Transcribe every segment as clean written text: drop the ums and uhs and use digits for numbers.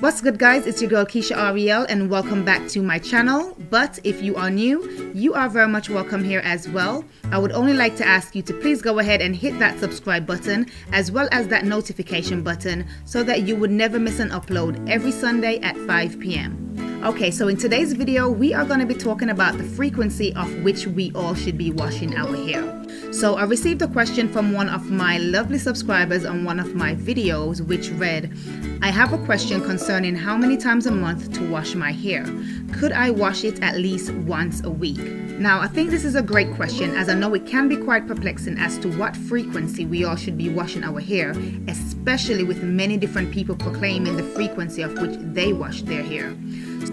What's good, guys? It's your girl Keisha Ariel and welcome back to my channel. But if you are new, you are very much welcome here as well. I would only like to ask you to please go ahead and hit that subscribe button as well as that notification button so that you would never miss an upload every Sunday at 5 p.m. Okay, so in today's video, we are going to be talking about the frequency of which we all should be washing our hair. So I received a question from one of my lovely subscribers on one of my videos, which read, I have a question concerning how many times a month to wash my hair. Could I wash it at least once a week? Now, I think this is a great question, as I know it can be quite perplexing as to what frequency we all should be washing our hair, especially with many different people proclaiming the frequency of which they wash their hair.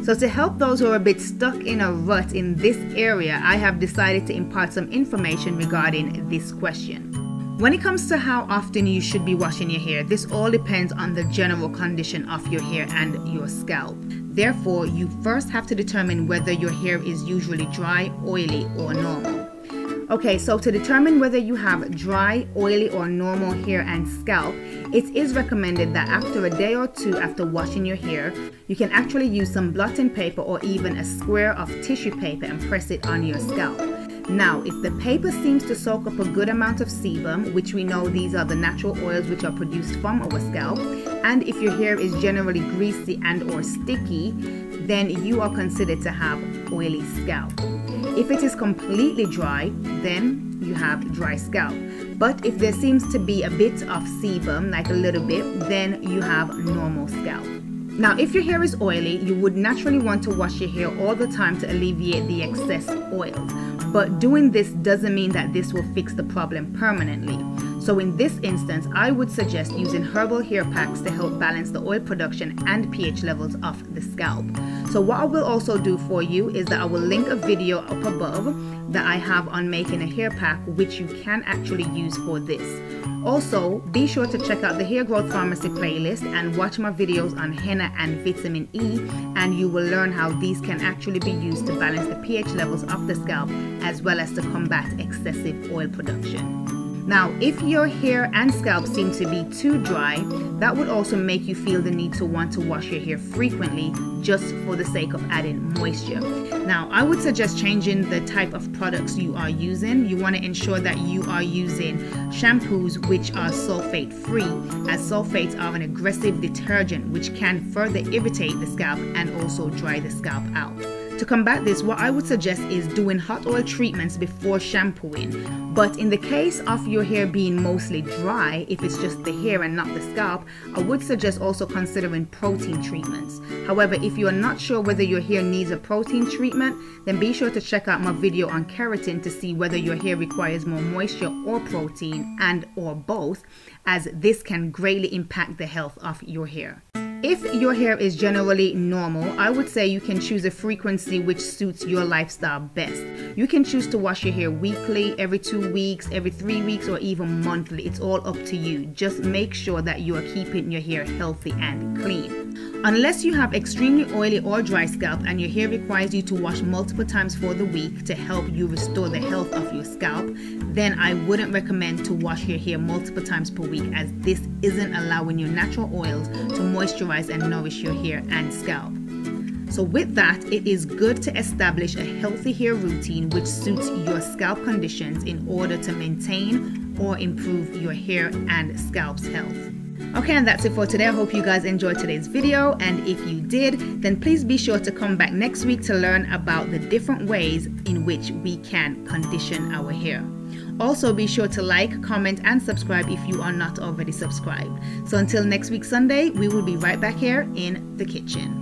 So to help those who are a bit stuck in a rut in this area, I have decided to impart some information regarding this question. When it comes to how often you should be washing your hair, this all depends on the general condition of your hair and your scalp. Therefore, you first have to determine whether your hair is usually dry, oily, or normal. Okay, so to determine whether you have dry, oily, or normal hair and scalp, it is recommended that after a day or two after washing your hair, you can actually use some blotting paper or even a square of tissue paper and press it on your scalp. Now, if the paper seems to soak up a good amount of sebum, which we know these are the natural oils which are produced from our scalp, and if your hair is generally greasy and or sticky, then you are considered to have oily scalp. If it is completely dry, then you have dry scalp. But if there seems to be a bit of sebum, like a little bit, then you have normal scalp. Now, if your hair is oily, you would naturally want to wash your hair all the time to alleviate the excess oils. But doing this doesn't mean that this will fix the problem permanently. So in this instance, I would suggest using herbal hair packs to help balance the oil production and pH levels of the scalp. So what I will also do for you is that I will link a video up above that I have on making a hair pack, which you can actually use for this. Also, be sure to check out the Hair Growth Pharmacy playlist and watch my videos on henna and vitamin E, and you will learn how these can actually be used to balance the pH levels of the scalp as well as to combat excessive oil production. Now, if your hair and scalp seem to be too dry, that would also make you feel the need to want to wash your hair frequently just for the sake of adding moisture. Now, I would suggest changing the type of products you are using. You want to ensure that you are using shampoos which are sulfate free, as sulfates are an aggressive detergent which can further irritate the scalp and also dry the scalp out. To combat this, what I would suggest is doing hot oil treatments before shampooing. But in the case of your hair being mostly dry, if it's just the hair and not the scalp, I would suggest also considering protein treatments. However, if you are not sure whether your hair needs a protein treatment, then be sure to check out my video on keratin to see whether your hair requires more moisture or protein, and or both, as this can greatly impact the health of your hair. If your hair is generally normal, I would say you can choose a frequency which suits your lifestyle best. You can choose to wash your hair weekly, every 2 weeks, every 3 weeks, or even monthly. It's all up to you. Just make sure that you are keeping your hair healthy and clean. Unless you have extremely oily or dry scalp and your hair requires you to wash multiple times for the week to help you restore the health of your scalp, then I wouldn't recommend to wash your hair multiple times per week, as this isn't allowing your natural oils to moisturize and nourish your hair and scalp. So with that, it is good to establish a healthy hair routine which suits your scalp conditions in order to maintain or improve your hair and scalp's health. Okay, and that's it for today. I hope you guys enjoyed today's video, and if you did, then please be sure to come back next week to learn about the different ways in which we can condition our hair. Also, be sure to like, comment, and subscribe if you are not already subscribed. So until next week Sunday, we will be right back here in the kitchen.